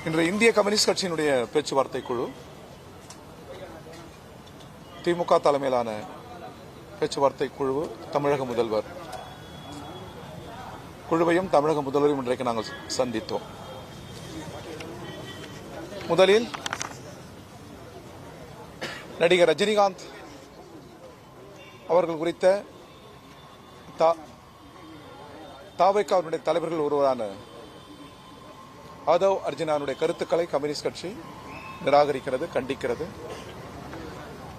இன்று இந்திய கம்யூனிஸ்ட் கட்சியினுடைய பேச்சுவார்த்தை குழு திமுக தலைமையிலான பேச்சுவார்த்தை குழு தமிழக முதல்வர் குழுவையும் தமிழக முதல்வரையும் இன்றைக்கு நாங்கள் சந்தித்தோம். முதலில் நடிகர் ரஜினிகாந்த் அவர்கள் குறித்த தாவேகாவுடைய தலைவர்கள் ஒருவரான ஆதவ் அர்ஜுனாவுடைய கருத்துக்களை கம்யூனிஸ்ட் கட்சி நிராகரிக்கிறது, கண்டிக்கிறது.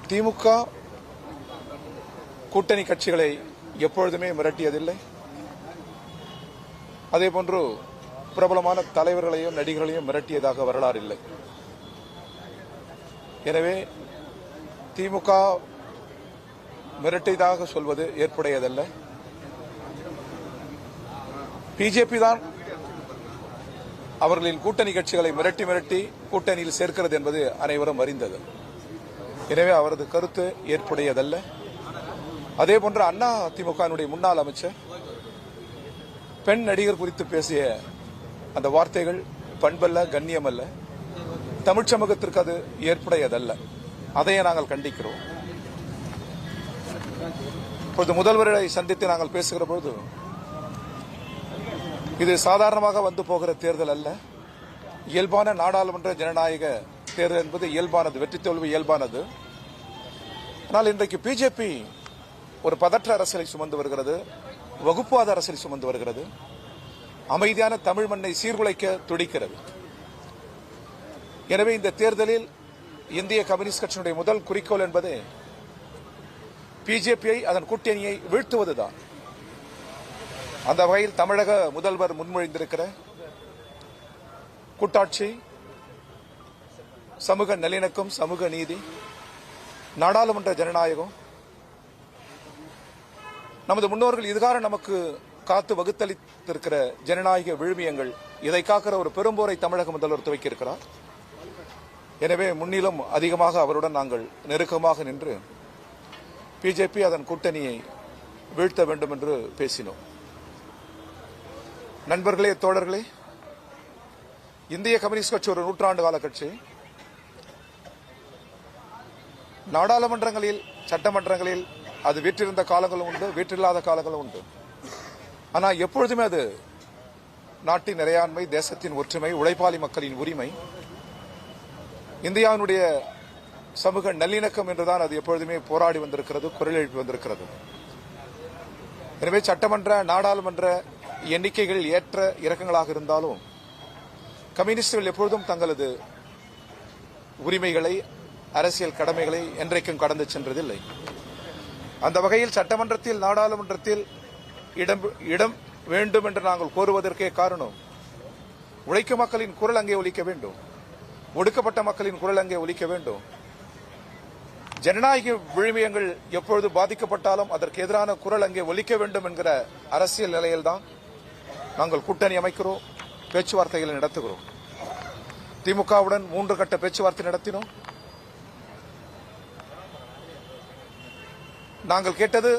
திமுக கூட்டணி கட்சிகளை எப்பொழுதுமே மிரட்டியதில்லை. அதேபோன்று பிரபலமான தலைவர்களையும் நடிகர்களையும் மிரட்டியதாக வரலாறு இல்லை. எனவே திமுக மிரட்டியதாக சொல்வது ஏற்புடையதல்ல. பிஜேபி தான் அவர்களின் கூட்டணி கட்சிகளை மிரட்டி மிரட்டி கூட்டணியில் சேர்க்கிறது என்பது அனைவரும் அறிந்தது. எனவே அவரது கருத்து ஏற்புடையதல்ல. அதேபோன்று அண்ணா திமுகவினுடைய முன்னாள் அமைச்சர் பெண் நடிகர் குறித்து பேசிய அந்த வார்த்தைகள் பண்பல்ல, கண்ணியமல்ல. தமிழ் சமூகத்திற்கு அது ஏற்புடையதல்ல. அதையே நாங்கள் கண்டிக்கிறோம். இப்பொழுது முதல்வரை சந்தித்து நாங்கள் பேசுகிற பொழுது இது சாதாரணமாக வந்து போகிற தேர்தல் அல்ல. இயல்பான நாடாளுமன்ற ஜனநாயக தேர்தல் என்பது இயல்பானது, வெற்றி தோல்வி இயல்பானது. ஆனால் இன்றைக்கு பிஜேபி ஒரு பதற்ற அரசியலை சுமந்து வருகிறது, வகுப்புவாத அரசியலை சுமந்து வருகிறது, அமைதியான தமிழ் மண்ணை சீர்குலைக்க துடிக்கிறது. எனவே இந்த தேர்தலில் இந்திய கம்யூனிஸ்ட் கட்சியினுடைய முதல் குறிக்கோள் என்பது பிஜேபியை, அதன் கூட்டணியை வீழ்த்துவதுதான். அந்த வகையில் தமிழக முதல்வர் முன்மொழிந்திருக்கிற கூட்டாட்சி, சமூக நல்லிணக்கம், சமூக நீதி, நாடாளுமன்ற ஜனநாயகம், நமது முன்னோர்கள் இதுகார நமக்கு காத்து வகுத்தளித்திருக்கிற ஜனநாயக விழுமியங்கள், இதை காக்கிற ஒரு பெரும்போரை தமிழக முதல்வர் துவக்கியிருக்கிறார். எனவே முன்னிலும் அதிகமாக அவருடன் நாங்கள் நெருக்கமாக நின்று பிஜேபி அதன் கூட்டணியை வீழ்த்த வேண்டும் என்று பேசினோம். நண்பர்களே, தோழர்களே, இந்திய கம்யூனிஸ்ட் கட்சி ஒரு நூற்றாண்டு கால கட்சி. நாடாளுமன்றங்களில், சட்டமன்றங்களில் அது வீற்றிருந்த காலங்களும் உண்டு, வீற்றில்லாத காலங்களும் உண்டு. ஆனால் எப்பொழுதுமே அது நாட்டின் இறையாண்மை, தேசத்தின் ஒற்றுமை, உழைப்பாளி மக்களின் உரிமை, இந்தியாவினுடைய சமூக நல்லிணக்கம் என்றுதான் அது எப்பொழுதுமே போராடி வந்திருக்கிறது, குரல் எழுப்பி வந்திருக்கிறது. எனவே சட்டமன்ற, நாடாளுமன்ற எண்ணிக்கைகள் ஏற்ற இறக்கங்களாக இருந்தாலும் கம்யூனிஸ்டுகள் எப்பொழுதும் தங்களது உரிமைகளை, அரசியல் கடமைகளை என்றைக்கும் கடந்து சென்றதில்லை. அந்த வகையில் சட்டமன்றத்தில், நாடாளுமன்றத்தில் இடம் வேண்டும் என்று நாங்கள் கோருவதற்கே காரணம், உழைக்கும் மக்களின் குரல் அங்கே ஒலிக்க வேண்டும், ஒடுக்கப்பட்ட மக்களின் குரல் அங்கே ஒலிக்க வேண்டும். ஜனநாயக விழுமியங்கள் எப்பொழுது பாதிக்கப்பட்டாலும் அதற்கு எதிரான குரல் அங்கே ஒலிக்க வேண்டும் என்கிற அரசியல் நிலையில்தான் நாங்கள் கூட்டணி அமைக்கிறோம், பேச்சுவார்த்தைகளை நடத்துகிறோம். திமுகவுடன் 3 கட்ட பேச்சுவார்த்தை நடத்தினோம். நாங்கள் கேட்டது,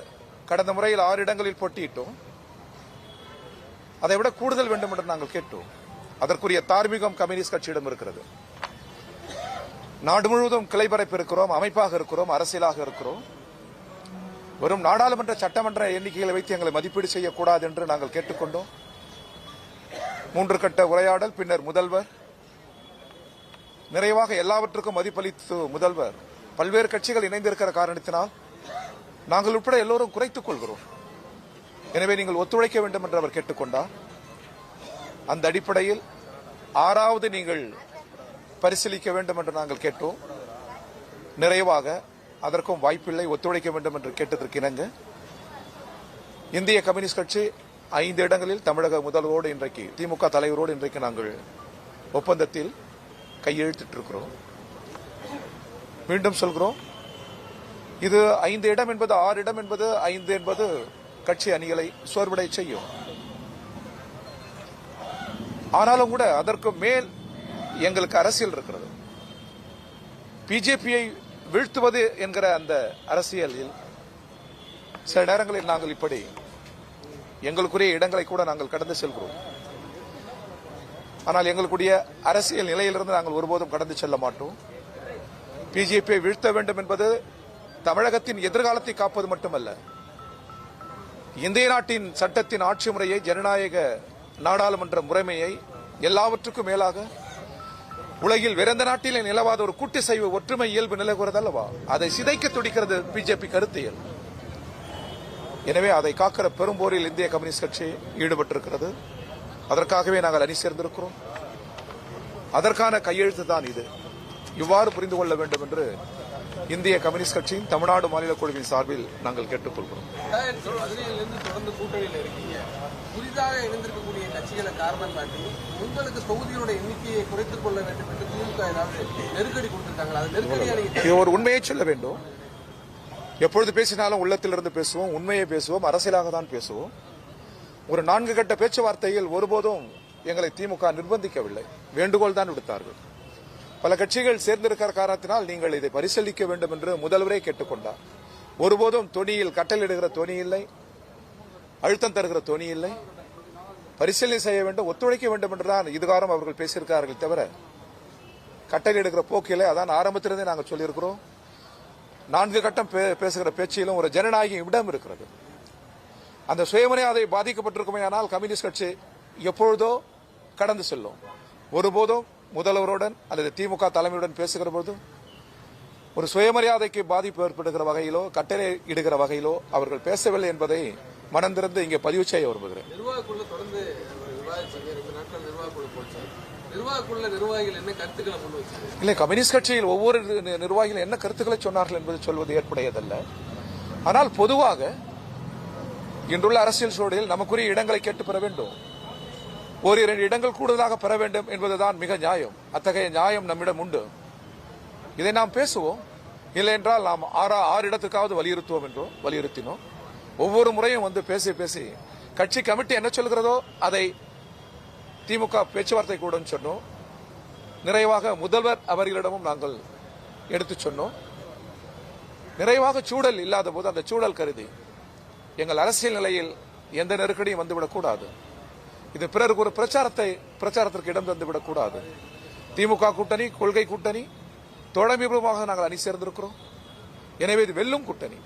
கடந்த முறையில் 6 இடங்களில் போட்டியிட்டோம், அதைவிட கூடுதல் வேண்டும் என்று நாங்கள் கேட்டோம். அதற்குரிய தார்மீகம் கம்யூனிஸ்ட் கட்சியிடம் இருக்கிறது. நாடு முழுவதும் கிளை பரப்பு இருக்கிறோம், அமைப்பாக இருக்கிறோம், அரசியலாக இருக்கிறோம். வெறும் நாடாளுமன்ற, சட்டமன்ற எண்ணிக்கைகளை வைத்து எங்களை மதிப்பீடு செய்யக்கூடாது என்று நாங்கள் கேட்டுக்கொண்டோம். 3 கட்ட உரையாடல், பின்னர் முதல்வர் நிறைவாக எல்லாவற்றுக்கும் மதிப்பளித்து முதல்வர் பல்வேறு கட்சிகள் இணைந்திருக்கிற காரணத்தினால் நாங்கள் உட்பட எல்லோரும் குறைத்துக் கொள்கிறோம். எனவே நீங்கள் ஒத்துழைக்க வேண்டும் என்று அவர் கேட்டுக்கொண்டார். அந்த அடிப்படையில் 6வது நீங்கள் பரிசீலிக்க வேண்டும் என்று நாங்கள் கேட்டோம். நிறைவாக அதற்கும் வாய்ப்பில்லை, ஒத்துழைக்க வேண்டும் என்று கேட்டதற்கு இணங்க இந்திய கம்யூனிஸ்ட் கட்சி 5 இடங்களில் தமிழக முதல்வரோடு, இன்றைக்கு திமுக தலைவரோடு இன்றைக்கு நாங்கள் ஒப்பந்தத்தில் கையெழுத்திட்டிருக்கிறோம். மீண்டும் சொல்கிறோம், இது 5 இடம் என்பது, 6 இடம் என்பது, 5 என்பது கட்சி அணிகளை சோர்வடை செய்யும். ஆனாலும் கூட அதற்கு மேல் எங்களுக்கு அரசியல் இருக்கிறது. பிஜேபியை வீழ்த்துவது என்கிற அந்த அரசியலில் சில நேரங்களில் நாங்கள் இப்படி எங்களுக்குரிய இடங்களை கூட நாங்கள் கடந்து செல்கிறோம். ஆனால் எங்களுடைய அரசியல் நிலையிலிருந்து நாங்கள் ஒருபோதும் கடந்து செல்ல மாட்டோம். பிஜேபியை வீழ்த்த வேண்டும் என்பது தமிழகத்தின் எதிர்காலத்தை காப்பது மட்டுமல்ல, இந்திய நாட்டின் சட்டத்தின் ஆட்சி முறையை, ஜனநாயக நாடாளுமன்ற முறைமையை, எல்லாவற்றுக்கும் மேலாக உலகில் வேறெந்த நாட்டிலே நிலவாத ஒரு கூட்டு செய்வ ஒற்றுமை இயல்பு நிலவுகிறது அல்லவா, அதை சிதைக்க துடிக்கிறது பிஜேபி கருத்தியல். எனவே அதை காக்கிற பெரும்போரில் இந்திய கம்யூனிஸ்ட் கட்சி ஈடுபட்டிருக்கிறது. அதற்காகவே நாங்கள் அணி சேர்ந்திருக்கிறோம். அதற்கான கையெழுத்து தான் இது. இவ்வாறு புரிந்து கொள்ள வேண்டும் என்று இந்திய கம்யூனிஸ்ட் கட்சியின் தமிழ்நாடு மாநில குழுவின் சார்பில் நாங்கள் கேட்டுக்கொள்கிறோம். தொடர்ந்து கூட்டணியில் இருக்கீங்க, புதிதாக இணைந்திருக்கக்கூடிய கட்சிகளை காரணம் காட்டி உங்களுக்கு தொகுதியோட எண்ணிக்கையை குறைத்துக் கொள்ள வேண்டும் என்று திமுக ஏதாவது நெருக்கடி கொடுத்திருக்காங்களா? அது நெருக்கடியா? ஒரு உண்மையை சொல்ல வேண்டும். எப்பொழுது பேசினாலும் உள்ளத்திலிருந்து பேசுவோம், உண்மையை பேசுவோம், அரசியலாக தான் பேசுவோம். ஒரு 4 கட்ட பேச்சுவார்த்தையில் ஒருபோதும் எங்களை திமுக நிர்பந்திக்கவில்லை, வேண்டுகோள் தான் விடுத்தார்கள். பல கட்சிகள் சேர்ந்திருக்கிற காரணத்தினால் நீங்கள் இதை பரிசீலிக்க வேண்டும் என்று முதல்வரே கேட்டுக்கொண்டார். ஒருபோதும் தொனியில் கட்டளையிடுகிற தொனி இல்லை, அழுத்தம் தருகிற தொனி இல்லை. பரிசீலனை செய்ய வேண்டும், ஒத்துழைக்க வேண்டும் என்றுதான் இதுகாரம் அவர்கள் பேசியிருக்கிறார்கள் தவிர கட்டளையிடுகிற போக்கிலே. அதான் ஆரம்பத்திலிருந்தே நாங்கள் சொல்லியிருக்கிறோம். 4 கட்டம் பேசுகிற பேச்சிலும் ஒரு ஜனநாயக இடம் இருக்கிறது. அந்த சுயமரியாதை பாதிக்கப்பட்டிருக்குமே ஆனால் கம்யூனிஸ்ட் கட்சி எப்பொழுதோ கடந்து செல்லும். ஒருபோதும் முதல்வருடன் அல்லது திமுக தலைமையுடன் பேசுகிற போது ஒரு சுயமரியாதைக்கு பாதிப்பு ஏற்படுகிற வகையிலோ கட்டளை இடுகிற வகையிலோ அவர்கள் பேசவில்லை என்பதை மனந்திருந்து இங்கே பதிவு செய்ய விரும்புகிறேன். இல்லை, கம்யூனிஸ்ட் கட்சியில் ஒவ்வொரு நிர்வாகிகள் என்ன கருத்துக்களை சொன்னார்கள் என்பது சொல்வது ஏற்புடையதல்ல. ஆனால் பொதுவாக இன்றுள்ள அரசியல் சூழலில் நமக்குரிய இடங்களை கேட்டு பெற வேண்டும். ஒரு 2 இடங்கள் கூடுதலாக பெற வேண்டும் என்பதுதான் மிக நியாயம். அத்தகைய நியாயம் நம்மிடம் உண்டு. இதை நாம் பேசுவோம். இல்லை என்றால் நாம் 6 இடத்துக்காவது வலியுறுத்தினோம். ஒவ்வொரு முறையும் வந்து பேசி கட்சி கமிட்டி என்ன சொல்கிறதோ அதை திமுக பேச்சுவார்த்தை கூட சொன்னோம். நிறைவாக முதல்வர் அவர்களிடமும் நாங்கள் எடுத்து சொன்னோம். நிறைவாக சூழல் இல்லாத போது அந்த சூழல் கருதி எங்கள் அரசியல் நிலையில் எந்த நெருக்கடியும் வந்துவிடக்கூடாது. இது பிறருக்கு ஒரு பிரச்சாரத்திற்கு இடம் தந்துவிடக்கூடாது. திமுக கூட்டணி கொள்கை கூட்டணி, தோழமைபூர்வமாக நாங்கள் அணி சேர்ந்திருக்கிறோம். எனவே இது வெல்லும் கூட்டணி.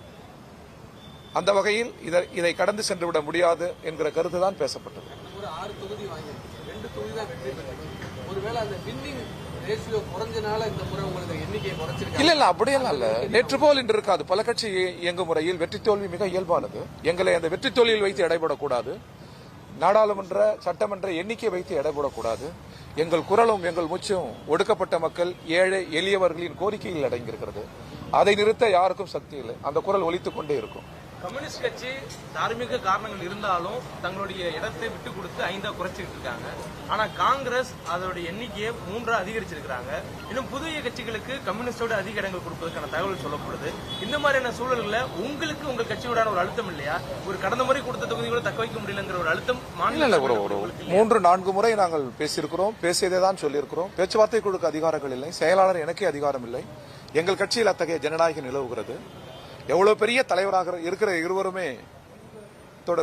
அந்த வகையில் இதை கடந்து சென்று விட முடியாது என்கிற கருத்து தான் பேசப்பட்டது. ஒரு 6 தொகுதி வாங்கி 2 தொகுதி தான் வெற்றி பெற்றது. ஒருவேளை அந்த வின்னிங் ரேஷியோ குறைஞ்சனால இந்த முறை உங்களுக்கு எண்ணிக்கையை குறைச்சிருக்காங்க? இல்ல அப்படியெல்லாம் இல்ல. நேற்று போல் இன்று இருக்காது. பல கட்சி இயங்கும் முறையில் வெற்றி தோல்வி மிக இயல்பானது. எங்களை அந்த வெற்றி தோல்வியில் வைத்து எடைபடக்கூடாது. நாடாளுமன்ற சட்டமன்ற எண்ணிக்கை வைத்து எடைபடக்கூடாது. எங்கள் குரலும் எங்கள் மூச்சும் ஒடுக்கப்பட்ட மக்கள், ஏழை எளியவர்களின் கோரிக்கையில் அடங்கியிருக்கிறது. அதை நிறுத்த யாருக்கும் சக்தி இல்லை. அந்த குரல் ஒலித்துக் கொண்டே இருக்கும். கம்யூனிஸ்ட் கட்சி தார்மீக காரணங்கள் இருந்தாலும் தங்களுடைய இடத்தை விட்டு கொடுத்து 5 குறைச்சிட்டு இருக்காங்க. ஆனா காங்கிரஸ் அதோட எண்ணிக்கையை 3 அதிகரிச்சிருக்காங்க. இன்னும் புதிய கட்சிகளுக்கு கம்யூனிஸ்டோட அதிக இடங்கள் கொடுப்பதற்கான தகவல் சொல்லப்படுது. இந்த மாதிரியான சூழல்ல உங்களுக்கு உங்கள் கட்சியோட ஒரு அழுத்தம் இல்லையா? ஒரு கடந்த முறை கொடுத்த தொகுதிகளை தக்க வைக்க முடியலங்கிற ஒரு அழுத்தம் மாநில 3-4 முறை நாங்கள் பேசியிருக்கிறோம். பேசியதே தான் சொல்லியிருக்கிறோம். பேச்சுவார்த்தை குழுக்கு அதிகாரங்கள் இல்லை. செயலாளர் எனக்கே அதிகாரம் இல்லை. எங்கள் கட்சியில் அத்தகைய ஜனநாயகம் நிலவுகிறது. எவ்வளவு பெரிய தலைவராக இருக்கிற இருவருமே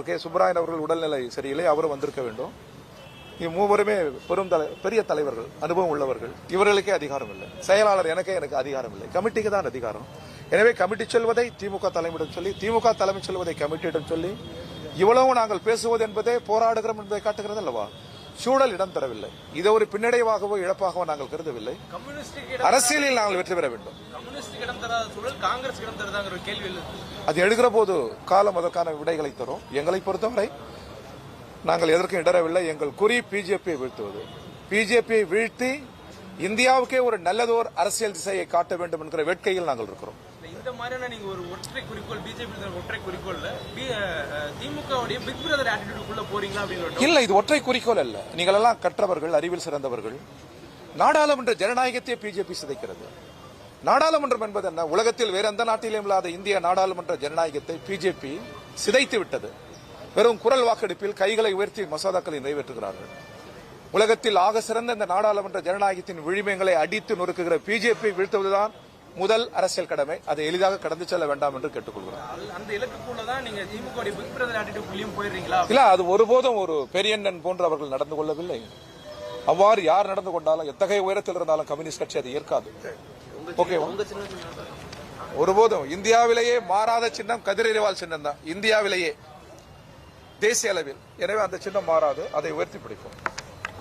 கே சுப்பராயன் அவர்கள் உடல்நிலை சரியில்லை, அவரும் வந்திருக்க வேண்டும். மூவருமே பெரிய தலைவர்கள், அனுபவம் உள்ளவர்கள். இவர்களுக்கே அதிகாரம் இல்லை. செயலாளர் எனக்கு அதிகாரம் இல்லை. கமிட்டிக்கு தான் அதிகாரம். எனவே கமிட்டி சொல்வதை திமுக தலைமையிடம் சொல்லி, திமுக தலைமை சொல்வதை கமிட்டியிடம் சொல்லி, இவ்வளவு நாங்கள் பேசுவது என்பதே போராடுகிறோம் என்பதை காட்டுகிறது அல்லவா? சூழல் இடம் தரவில்லை. இதை ஒரு பின்னடைவாகவோ இழப்பாகவோ நாங்கள் கருதவில்லை. அரசியலில் நாங்கள் வெற்றி பெற வேண்டும். அது எழுகிற போது காலம் அதற்கான விடைகளை தரும். எங்களை பொறுத்தவரை நாங்கள் எதற்கும் இடரவில்லை. எங்கள் குறி பிஜேபியை வீழ்த்துவது. பிஜேபியை வீழ்த்தி இந்தியாவுக்கே ஒரு நல்லதோர் அரசியல் திசையை காட்ட வேண்டும் என்கிற வேட்கையில் நாங்கள் இருக்கிறோம். இந்த மாதிரியான நீங்க ஒரு ஒற்றை குறிக்கோள், பிஜேபி ஒற்றை குறிக்கோள்ல திமுகவுடைய பிக் பிரதர் ஆட்டிடியூடுக்குள்ள போறீங்களா அப்படின்னு? இல்ல, இது ஒற்றை குறிக்கோள் அல்ல. நீங்கள் எல்லாம் கற்றவர்கள், அறிவில் சிறந்தவர்கள். நாடாளுமன்ற ஜனநாயகத்தை பிஜேபி சிதைக்கிறது. நாடாளுமன்றம் என்பது என்ன? உலகத்தில் வேற எந்த நாட்டிலும் இல்லாத இந்திய நாடாளுமன்ற ஜனநாயகத்தை பிஜேபி சிதைத்து விட்டது. வெறும் குரல் வாக்கெடுப்பில் கைகளை உயர்த்தி மசோதாக்களை நிறைவேற்றுகிறார்கள். உலகத்தில் ஆக சிறந்த இந்த நாடாளுமன்ற ஜனநாயகத்தின் விழிமைகளை அடித்து நொறுக்குகிற பிஜேபி வீழ்த்துவதுதான் முதல் அரசியல் கடமை. அதை எளிதாக கடந்து செல்ல வேண்டாம் என்று கேட்டுக்கொள்கிறோம். அந்த இலக்குக்குள்ளதான் நீங்க திமுக பிக் பிரதர் ஆட்டிடியூட்லயும் போயிடுறீங்களா? இல்ல, அது ஒருபோதும் ஒரு பெரியண்ணன் போன்று அவர்கள் நடந்து கொள்ளவில்லை. அவ்வாறு யார் நடந்து கொண்டாலும் எத்தகைய உயரத்தில் இருந்தாலும் கம்யூனிஸ்ட் கட்சி அதை ஏற்காது. ஓகே, ஒருபோதும் இந்தியாவிலேயே மாறாத சின்னம் கதிரறிவால் சின்னம் தான், இந்தியாவிலேயே தேசிய அளவில். எனவே அந்த சின்னம் மாறாது, அதை உயர்த்தி பிடிக்கும்.